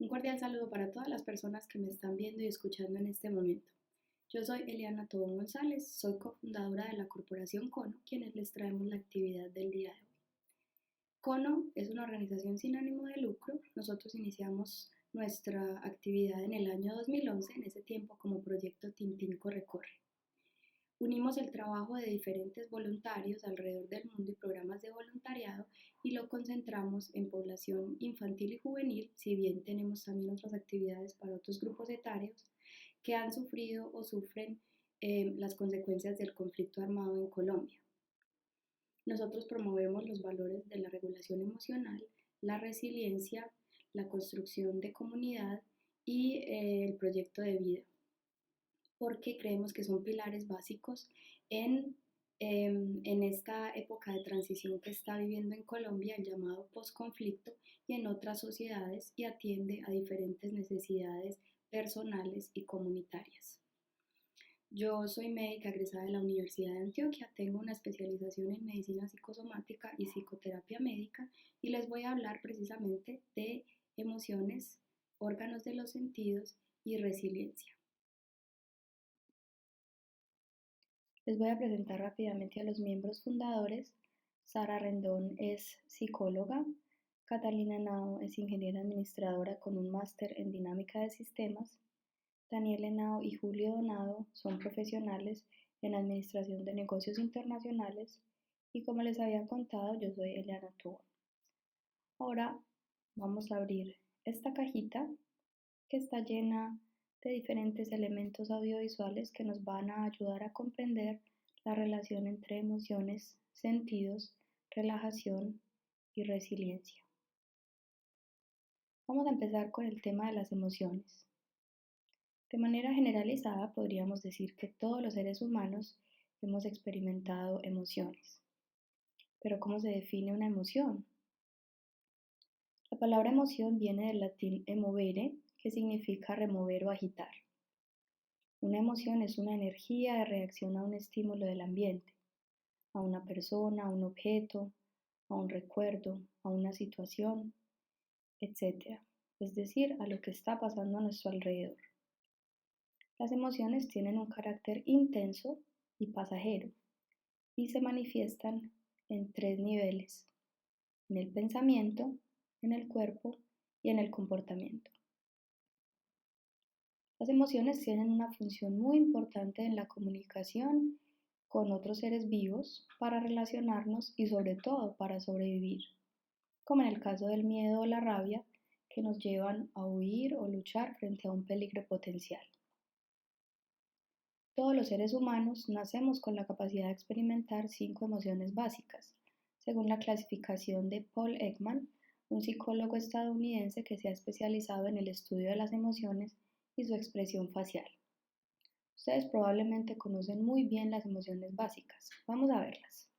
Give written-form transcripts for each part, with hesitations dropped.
Un cordial saludo para todas las personas que me están viendo y escuchando en este momento. Yo soy Eliana Tobón González, soy cofundadora de la Corporación Cono, quienes les traemos la actividad del día de hoy. Cono es una organización sin ánimo de lucro. Nosotros iniciamos nuestra actividad en el año 2011, en ese tiempo como proyecto Tintín Corre Corre. Unimos el trabajo de diferentes voluntarios alrededor del mundo y programas de voluntariado y lo concentramos en población infantil y juvenil, si bien tenemos también otras actividades para otros grupos etarios que han sufrido o sufren las consecuencias del conflicto armado en Colombia. Nosotros promovemos los valores de la regulación emocional, la resiliencia, la construcción de comunidad y el proyecto de vida, porque creemos que son pilares básicos en esta época de transición que está viviendo en Colombia, el llamado posconflicto, y en otras sociedades, y atiende a diferentes necesidades personales y comunitarias. Yo soy médica egresada de la Universidad de Antioquia, tengo una especialización en medicina psicosomática y psicoterapia médica y les voy a hablar precisamente de emociones, órganos de los sentidos y resiliencia. Les voy a presentar rápidamente a los miembros fundadores. Sara Rendón es psicóloga, Catalina Henao es ingeniera administradora con un máster en dinámica de sistemas, Daniel Henao y Julio Donado son profesionales en administración de negocios internacionales y como les había contado, yo soy Eliana Tobón. Ahora vamos a abrir esta cajita que está llena de diferentes elementos audiovisuales que nos van a ayudar a comprender la relación entre emociones, sentidos, relajación y resiliencia. Vamos a empezar con el tema de las emociones. De manera generalizada podríamos decir que todos los seres humanos hemos experimentado emociones. Pero ¿cómo se define una emoción? La palabra emoción viene del latín emovere, que significa remover o agitar. Una emoción es una energía de reacción a un estímulo del ambiente, a una persona, a un objeto, a un recuerdo, a una situación, etc. Es decir, a lo que está pasando a nuestro alrededor. Las emociones tienen un carácter intenso y pasajero y se manifiestan en tres niveles: en el pensamiento, en el cuerpo y en el comportamiento. Las emociones tienen una función muy importante en la comunicación con otros seres vivos para relacionarnos y sobre todo para sobrevivir, como en el caso del miedo o la rabia, que nos llevan a huir o luchar frente a un peligro potencial. Todos los seres humanos nacemos con la capacidad de experimentar 5 emociones básicas, según la clasificación de Paul Ekman, un psicólogo estadounidense que se ha especializado en el estudio de las emociones y su expresión facial. Ustedes probablemente conocen muy bien las emociones básicas. Vamos a verlas.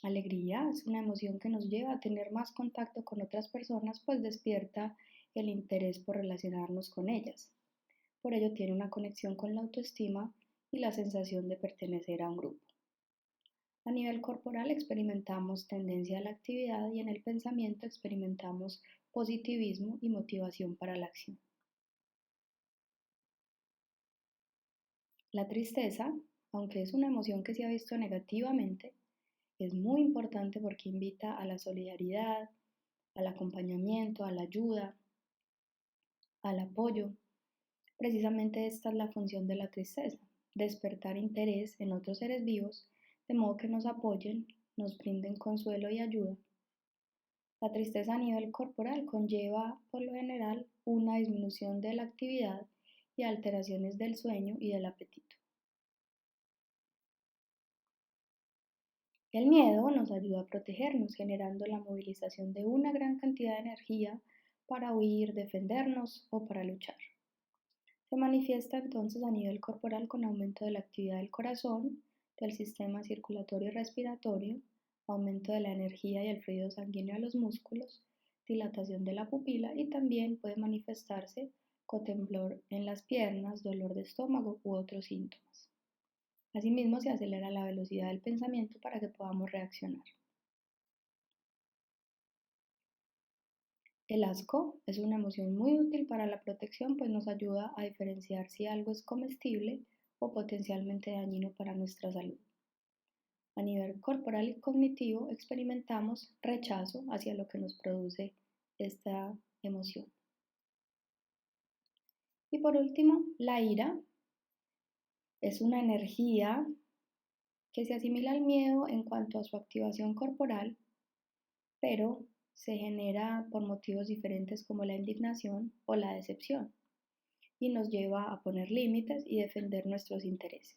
Alegría es una emoción que nos lleva a tener más contacto con otras personas, pues despierta el interés por relacionarnos con ellas. Por ello tiene una conexión con la autoestima y la sensación de pertenecer a un grupo. A nivel corporal experimentamos tendencia a la actividad y en el pensamiento experimentamos positivismo y motivación para la acción. La tristeza, aunque es una emoción que se ha visto negativamente, es muy importante porque invita a la solidaridad, al acompañamiento, a la ayuda, al apoyo. Precisamente esta es la función de la tristeza: despertar interés en otros seres vivos, de modo que nos apoyen, nos brinden consuelo y ayuda. La tristeza a nivel corporal conlleva, por lo general, una disminución de la actividad y alteraciones del sueño y del apetito. El miedo nos ayuda a protegernos, generando la movilización de una gran cantidad de energía para huir, defendernos o para luchar. Se manifiesta entonces a nivel corporal con aumento de la actividad del corazón, del sistema circulatorio y respiratorio, aumento de la energía y el fluido sanguíneo a los músculos, dilatación de la pupila y también puede manifestarse con temblor en las piernas, dolor de estómago u otros síntomas. Asimismo, se acelera la velocidad del pensamiento para que podamos reaccionar. El asco es una emoción muy útil para la protección, pues nos ayuda a diferenciar si algo es comestible o potencialmente dañino para nuestra salud. A nivel corporal y cognitivo experimentamos rechazo hacia lo que nos produce esta emoción. Y por último, la ira es una energía que se asimila al miedo en cuanto a su activación corporal, pero se genera por motivos diferentes como la indignación o la decepción y nos lleva a poner límites y defender nuestros intereses.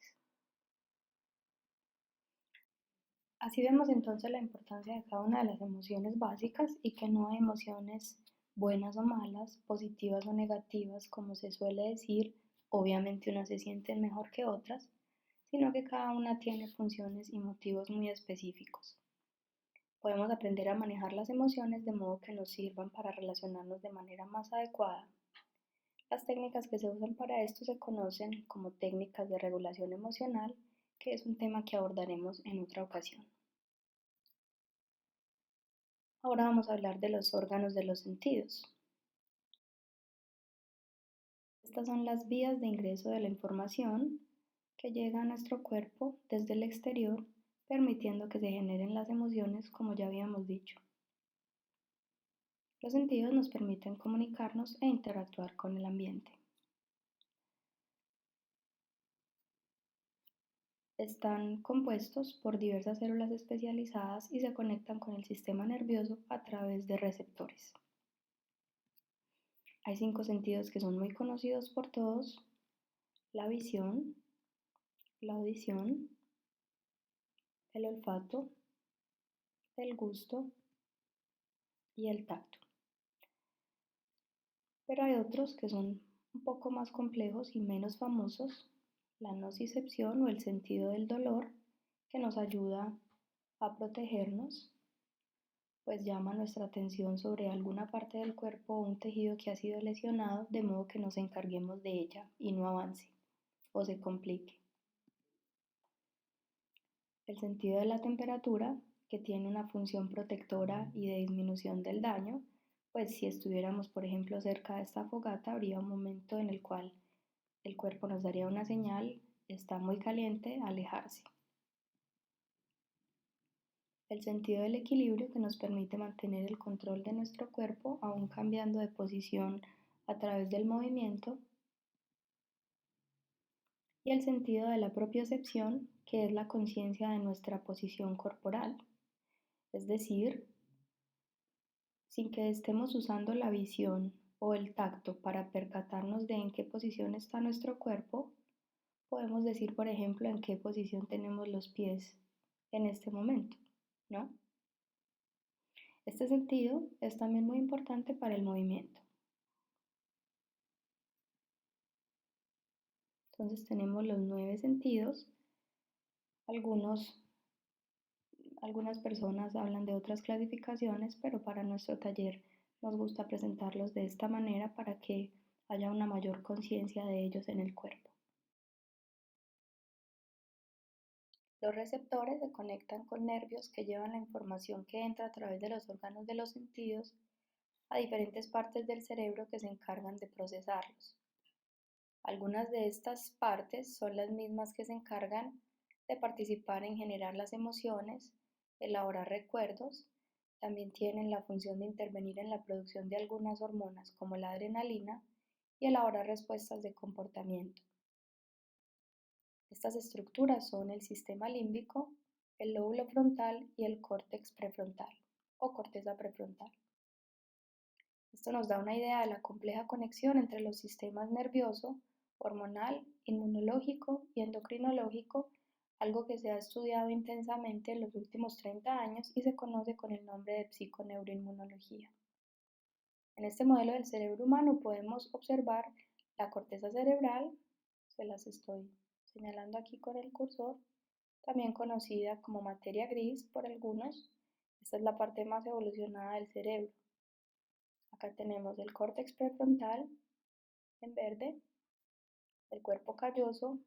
Así vemos entonces la importancia de cada una de las emociones básicas y que no hay emociones buenas o malas, positivas o negativas, como se suele decir. Obviamente unas se sienten mejor que otras, sino que cada una tiene funciones y motivos muy específicos. Podemos aprender a manejar las emociones de modo que nos sirvan para relacionarnos de manera más adecuada. Las técnicas que se usan para esto se conocen como técnicas de regulación emocional, que es un tema que abordaremos en otra ocasión. Ahora vamos a hablar de los órganos de los sentidos. Estas son las vías de ingreso de la información que llega a nuestro cuerpo desde el exterior, permitiendo que se generen las emociones, como ya habíamos dicho. Los sentidos nos permiten comunicarnos e interactuar con el ambiente. Están compuestos por diversas células especializadas y se conectan con el sistema nervioso a través de receptores. Hay 5 sentidos que son muy conocidos por todos: la visión, la audición, el olfato, el gusto y el tacto. Pero hay otros que son un poco más complejos y menos famosos: la nocicepción o el sentido del dolor, que nos ayuda a protegernos, pues llama nuestra atención sobre alguna parte del cuerpo o un tejido que ha sido lesionado, de modo que nos encarguemos de ella y no avance o se complique. El sentido de la temperatura, que tiene una función protectora y de disminución del daño, pues si estuviéramos, por ejemplo, cerca de esta fogata, habría un momento en el cual el cuerpo nos daría una señal: está muy caliente, alejarse. El sentido del equilibrio, que nos permite mantener el control de nuestro cuerpo aún cambiando de posición a través del movimiento. Y el sentido de la propiocepción, que es la conciencia de nuestra posición corporal. Es decir, sin que estemos usando la visión o el tacto para percatarnos de en qué posición está nuestro cuerpo, podemos decir, por ejemplo, en qué posición tenemos los pies en este momento, ¿no? Este sentido es también muy importante para el movimiento. Entonces tenemos los 9 sentidos. Algunas personas hablan de otras clasificaciones, pero para nuestro taller nos gusta presentarlos de esta manera para que haya una mayor conciencia de ellos en el cuerpo. Los receptores se conectan con nervios que llevan la información que entra a través de los órganos de los sentidos a diferentes partes del cerebro que se encargan de procesarlos. Algunas de estas partes son las mismas que se encargan de participar en generar las emociones, elaborar recuerdos. También tienen la función de intervenir en la producción de algunas hormonas como la adrenalina y elaborar respuestas de comportamiento. Estas estructuras son el sistema límbico, el lóbulo frontal y el córtex prefrontal o corteza prefrontal. Esto nos da una idea de la compleja conexión entre los sistemas nervioso, hormonal, inmunológico y endocrinológico, algo que se ha estudiado intensamente en los últimos 30 años y se conoce con el nombre de psiconeuroinmunología. En este modelo del cerebro humano podemos observar la corteza cerebral, se las estoy señalando aquí con el cursor, también conocida como materia gris por algunos. Esta es la parte más evolucionada del cerebro. Acá tenemos el córtex prefrontal en verde, el cuerpo calloso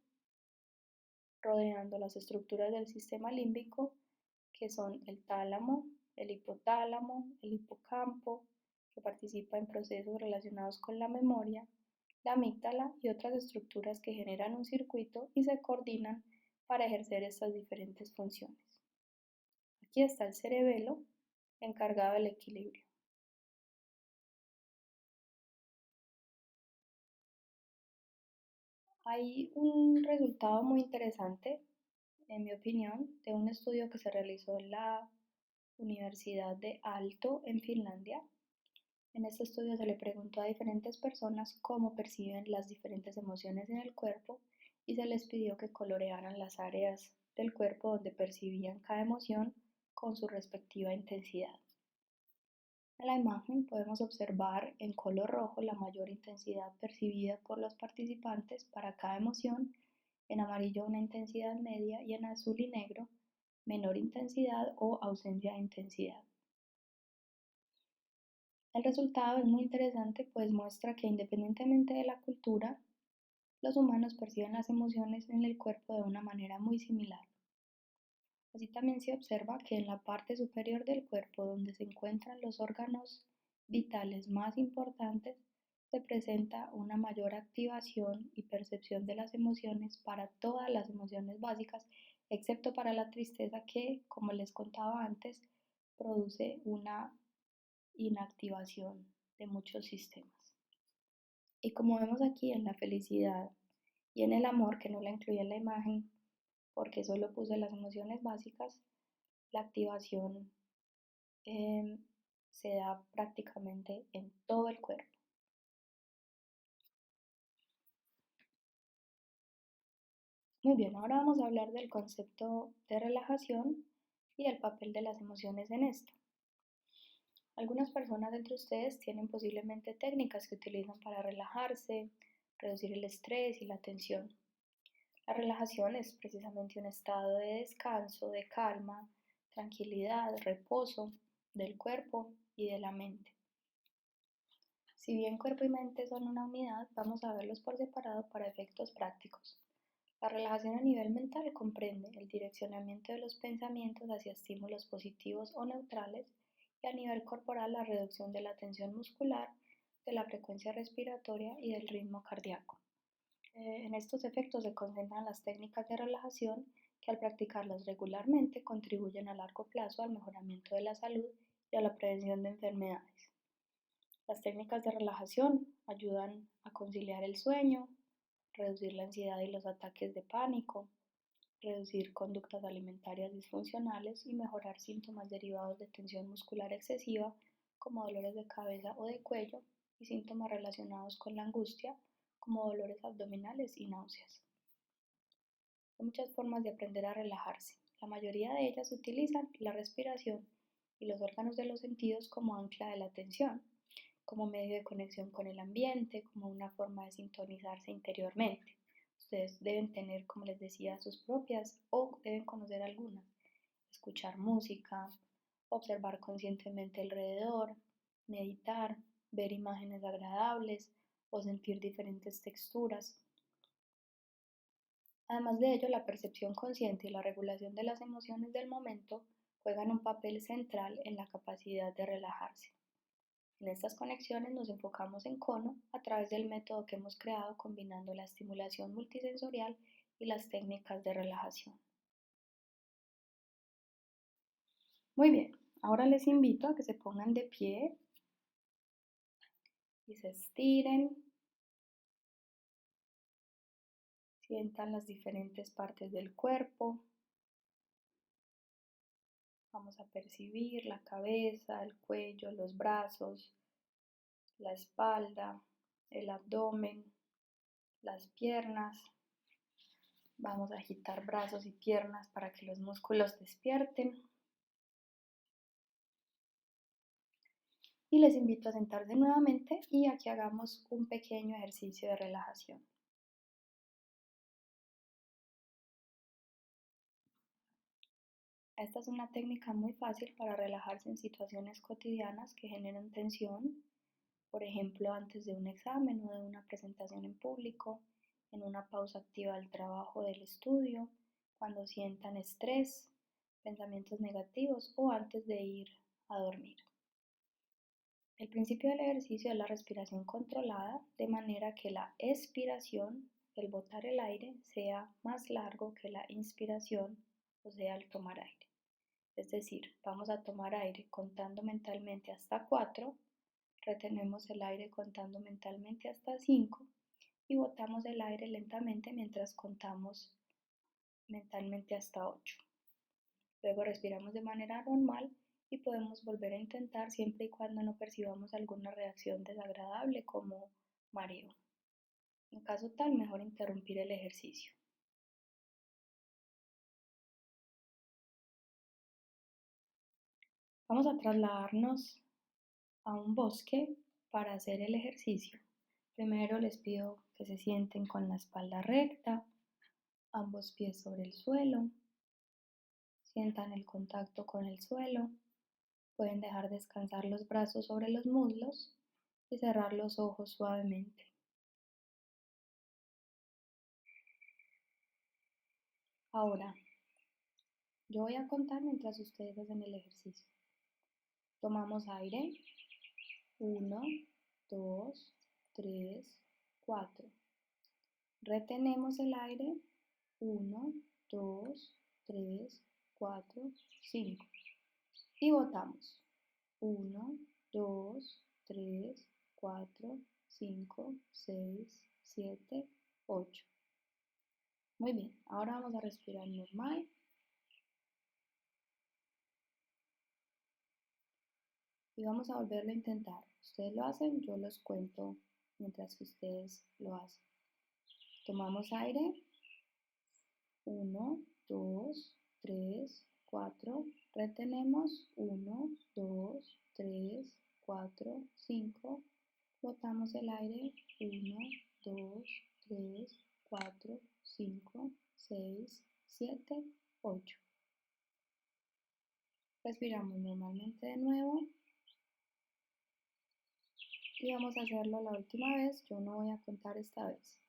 rodeando las estructuras del sistema límbico, que son el tálamo, el hipotálamo, el hipocampo, que participa en procesos relacionados con la memoria, la amígdala y otras estructuras que generan un circuito y se coordinan para ejercer estas diferentes funciones. Aquí está el cerebelo, encargado del equilibrio. Hay un resultado muy interesante, en mi opinión, de un estudio que se realizó en la Universidad de Aalto en Finlandia. En este estudio se le preguntó a diferentes personas cómo perciben las diferentes emociones en el cuerpo y se les pidió que colorearan las áreas del cuerpo donde percibían cada emoción con su respectiva intensidad. En la imagen podemos observar en color rojo la mayor intensidad percibida por los participantes para cada emoción, en amarillo una intensidad media y en azul y negro menor intensidad o ausencia de intensidad. El resultado es muy interesante pues muestra que independientemente de la cultura, los humanos perciben las emociones en el cuerpo de una manera muy similar. Así también se observa que en la parte superior del cuerpo, donde se encuentran los órganos vitales más importantes, se presenta una mayor activación y percepción de las emociones para todas las emociones básicas, excepto para la tristeza que, como les contaba antes, produce una inactivación de muchos sistemas. Y como vemos aquí en la felicidad y en el amor, que no la incluí en la imagen porque solo puse las emociones básicas, la activación se da prácticamente en todo el cuerpo. Muy bien, ahora vamos a hablar del concepto de relajación y el papel de las emociones en esto. Algunas personas entre ustedes tienen posiblemente técnicas que utilizan para relajarse, reducir el estrés y la tensión. La relajación es precisamente un estado de descanso, de calma, tranquilidad, reposo del cuerpo y de la mente. Si bien cuerpo y mente son una unidad, vamos a verlos por separado para efectos prácticos. La relajación a nivel mental comprende el direccionamiento de los pensamientos hacia estímulos positivos o neutrales y a nivel corporal la reducción de la tensión muscular, de la frecuencia respiratoria y del ritmo cardíaco. En estos efectos se concentran las técnicas de relajación que al practicarlas regularmente contribuyen a largo plazo al mejoramiento de la salud y a la prevención de enfermedades. Las técnicas de relajación ayudan a conciliar el sueño, reducir la ansiedad y los ataques de pánico, reducir conductas alimentarias disfuncionales y mejorar síntomas derivados de tensión muscular excesiva como dolores de cabeza o de cuello y síntomas relacionados con la angustia como dolores abdominales y náuseas. Hay muchas formas de aprender a relajarse. La mayoría de ellas utilizan la respiración y los órganos de los sentidos como ancla de la atención, como medio de conexión con el ambiente, como una forma de sintonizarse interiormente. Ustedes deben tener, como les decía, sus propias o deben conocer algunas. Escuchar música, observar conscientemente alrededor, meditar, ver imágenes agradables o sentir diferentes texturas. Además de ello, la percepción consciente y la regulación de las emociones del momento juegan un papel central en la capacidad de relajarse. En estas conexiones nos enfocamos en Kono a través del método que hemos creado combinando la estimulación multisensorial y las técnicas de relajación. Muy bien, ahora les invito a que se pongan de pie y se estiren, sientan las diferentes partes del cuerpo. Vamos a percibir la cabeza, el cuello, los brazos, la espalda, el abdomen, las piernas. Vamos a agitar brazos y piernas para que los músculos despierten. Y les invito a sentarse nuevamente y a que hagamos un pequeño ejercicio de relajación. Esta es una técnica muy fácil para relajarse en situaciones cotidianas que generan tensión, por ejemplo, antes de un examen o de una presentación en público, en una pausa activa del trabajo o del estudio, cuando sientan estrés, pensamientos negativos o antes de ir a dormir. El principio del ejercicio es la respiración controlada, de manera que la expiración, el botar el aire, sea más largo que la inspiración, o sea, el tomar aire. Es decir, vamos a tomar aire contando mentalmente hasta 4, retenemos el aire contando mentalmente hasta 5 y botamos el aire lentamente mientras contamos mentalmente hasta 8. Luego respiramos de manera normal y podemos volver a intentar siempre y cuando no percibamos alguna reacción desagradable como mareo. En caso tal, mejor interrumpir el ejercicio. Vamos a trasladarnos a un bosque para hacer el ejercicio. Primero les pido que se sienten con la espalda recta, ambos pies sobre el suelo, sientan el contacto con el suelo, pueden dejar descansar los brazos sobre los muslos y cerrar los ojos suavemente. Ahora, yo voy a contar mientras ustedes hacen el ejercicio. Tomamos aire. 1, 2, 3, 4. Retenemos el aire. 1, 2, 3, 4, 5. Y botamos. 1, 2, 3, 4, 5, 6, 7, 8. Muy bien, ahora vamos a respirar normal. Y vamos a volverlo a intentar. Ustedes lo hacen, yo los cuento mientras que ustedes lo hacen. Tomamos aire. 1, 2, 3, 4. Retenemos. 1, 2, 3, 4, 5. Botamos el aire. 1, 2, 3, 4, 5, 6, 7, 8. Respiramos normalmente de nuevo. Y vamos a hacerlo la última vez. Yo no voy a contar esta vez.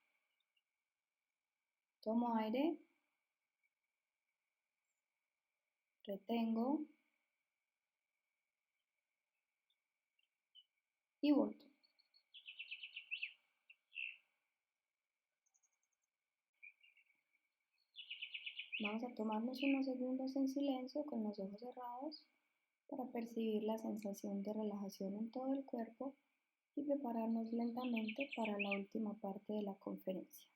Tomo aire. Retengo. Y boto. Vamos a tomarnos unos segundos en silencio con los ojos cerrados para percibir la sensación de relajación en todo el cuerpo y prepararnos lentamente para la última parte de la conferencia.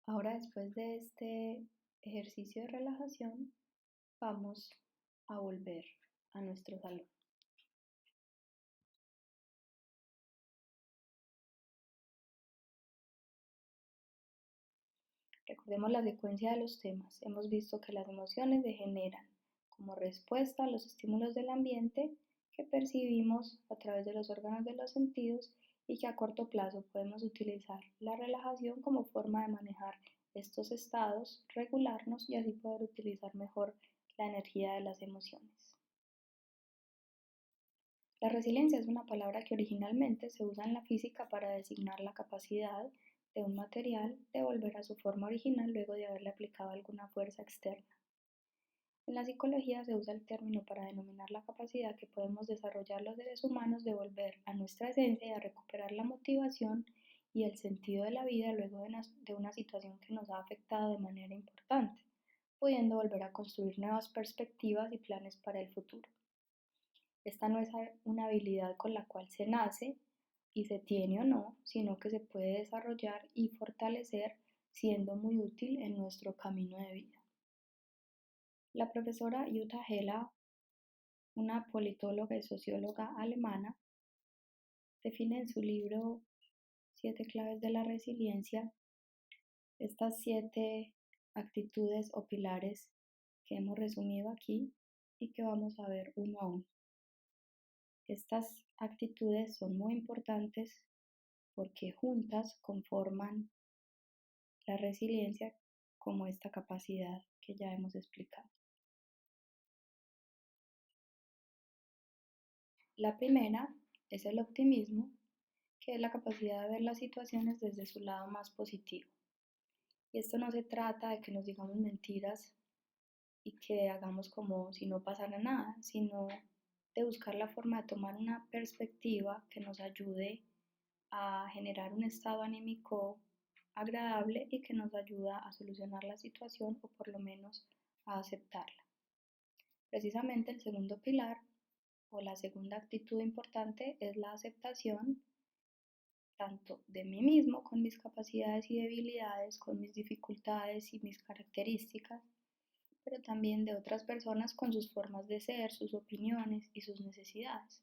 Ahora, después de este ejercicio de relajación, vamos a volver a nuestro salón. Recordemos la secuencia de los temas. Hemos visto que las emociones se generan como respuesta a los estímulos del ambiente que percibimos a través de los órganos de los sentidos y que a corto plazo podemos utilizar la relajación como forma de manejar estos estados, regularnos y así poder utilizar mejor la energía de las emociones. La resiliencia es una palabra que originalmente se usa en la física para designar la capacidad de un material de volver a su forma original luego de haberle aplicado alguna fuerza externa. En la psicología se usa el término para denominar la capacidad que podemos desarrollar los seres humanos de volver a nuestra esencia y a recuperar la motivación y el sentido de la vida luego de una situación que nos ha afectado de manera importante, pudiendo volver a construir nuevas perspectivas y planes para el futuro. Esta no es una habilidad con la cual se nace y se tiene o no, sino que se puede desarrollar y fortalecer siendo muy útil en nuestro camino de vida. La profesora Jutta Hella, una politóloga y socióloga alemana, define en su libro 7 claves de la resiliencia estas 7 actitudes o pilares que hemos resumido aquí y que vamos a ver uno a uno. Estas actitudes son muy importantes porque juntas conforman la resiliencia como esta capacidad que ya hemos explicado. La primera es el optimismo, que es la capacidad de ver las situaciones desde su lado más positivo. Y esto no se trata de que nos digamos mentiras y que hagamos como si no pasara nada, sino de buscar la forma de tomar una perspectiva que nos ayude a generar un estado anímico agradable y que nos ayuda a solucionar la situación o por lo menos a aceptarla. Precisamente el segundo pilar o la segunda actitud importante es la aceptación tanto de mí mismo con mis capacidades y debilidades, con mis dificultades y mis características, pero también de otras personas con sus formas de ser, sus opiniones y sus necesidades.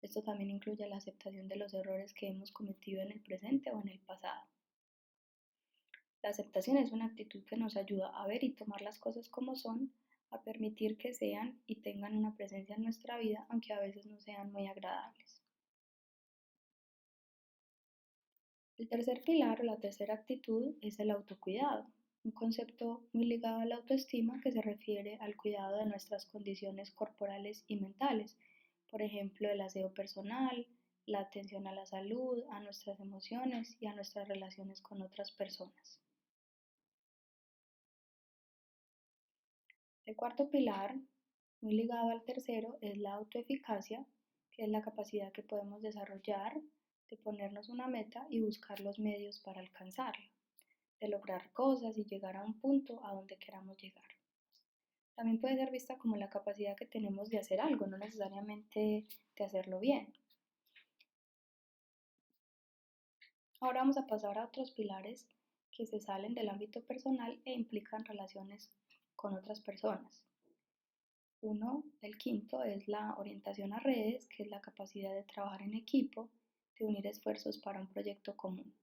Esto también incluye la aceptación de los errores que hemos cometido en el presente o en el pasado. La aceptación es una actitud que nos ayuda a ver y tomar las cosas como son, a permitir que sean y tengan una presencia en nuestra vida, aunque a veces no sean muy agradables. El tercer pilar o la tercera actitud es el autocuidado, un concepto muy ligado a la autoestima que se refiere al cuidado de nuestras condiciones corporales y mentales, por ejemplo, el aseo personal, la atención a la salud, a nuestras emociones y a nuestras relaciones con otras personas. El cuarto pilar, muy ligado al tercero, es la autoeficacia, que es la capacidad que podemos desarrollar de ponernos una meta y buscar los medios para alcanzarla, de lograr cosas y llegar a un punto a donde queramos llegar. También puede ser vista como la capacidad que tenemos de hacer algo, no necesariamente de hacerlo bien. Ahora vamos a pasar a otros pilares que se salen del ámbito personal e implican relaciones con otras personas. El quinto, es la orientación a redes, que es la capacidad de trabajar en equipo, de unir esfuerzos para un proyecto común.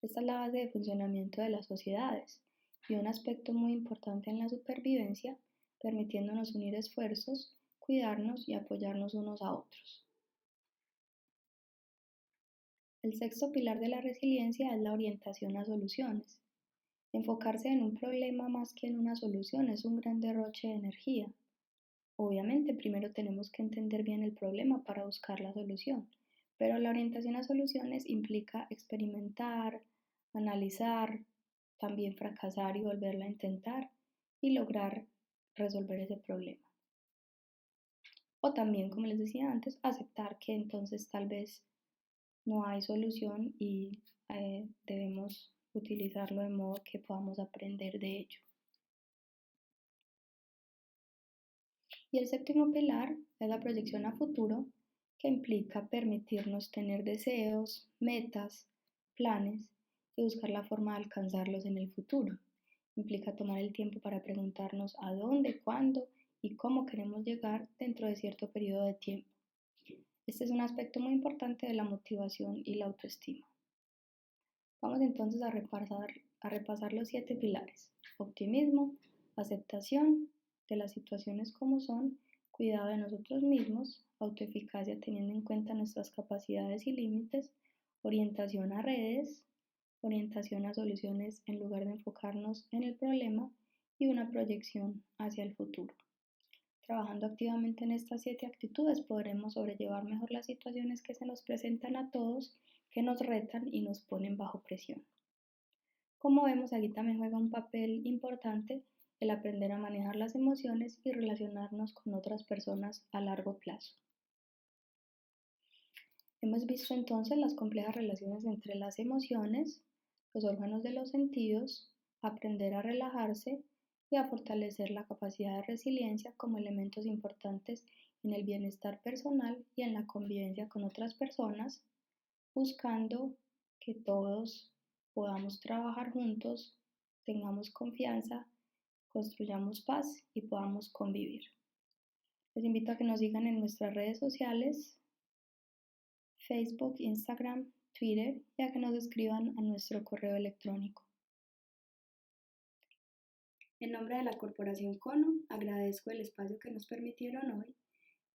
Esta es la base de funcionamiento de las sociedades y un aspecto muy importante en la supervivencia, permitiéndonos unir esfuerzos, cuidarnos y apoyarnos unos a otros. El sexto pilar de la resiliencia es la orientación a soluciones. Enfocarse en un problema más que en una solución es un gran derroche de energía. Obviamente, primero tenemos que entender bien el problema para buscar la solución, pero la orientación a soluciones implica experimentar, analizar, también fracasar y volverla a intentar y lograr resolver ese problema. O también, como les decía antes, aceptar que entonces tal vez no hay solución y debemos utilizarlo de modo que podamos aprender de ello. Y el séptimo pilar es la proyección a futuro, que implica permitirnos tener deseos, metas, planes y buscar la forma de alcanzarlos en el futuro. Implica tomar el tiempo para preguntarnos a dónde, cuándo y cómo queremos llegar dentro de cierto periodo de tiempo. Este es un aspecto muy importante de la motivación y la autoestima. Vamos entonces a repasar los 7 pilares: optimismo, aceptación de las situaciones como son, cuidado de nosotros mismos, autoeficacia teniendo en cuenta nuestras capacidades y límites, orientación a redes, orientación a soluciones en lugar de enfocarnos en el problema y una proyección hacia el futuro. Trabajando activamente en estas 7 actitudes podremos sobrellevar mejor las situaciones que se nos presentan a todos, que nos retan y nos ponen bajo presión. Como vemos, aquí también juega un papel importante el aprender a manejar las emociones y relacionarnos con otras personas a largo plazo. Hemos visto entonces las complejas relaciones entre las emociones, los órganos de los sentidos, aprender a relajarse y a fortalecer la capacidad de resiliencia como elementos importantes en el bienestar personal y en la convivencia con otras personas, buscando que todos podamos trabajar juntos, tengamos confianza, construyamos paz y podamos convivir. Les invito a que nos sigan en nuestras redes sociales, Facebook, Instagram, Twitter, y a que nos escriban a nuestro correo electrónico. En nombre de la Corporación Cono, agradezco el espacio que nos permitieron hoy,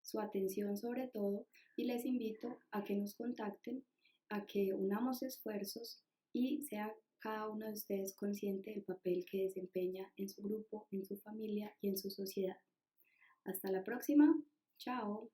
su atención sobre todo, y les invito a que nos contacten, a que unamos esfuerzos y sea cada uno de ustedes consciente del papel que desempeña en su grupo, en su familia y en su sociedad. Hasta la próxima. Chao.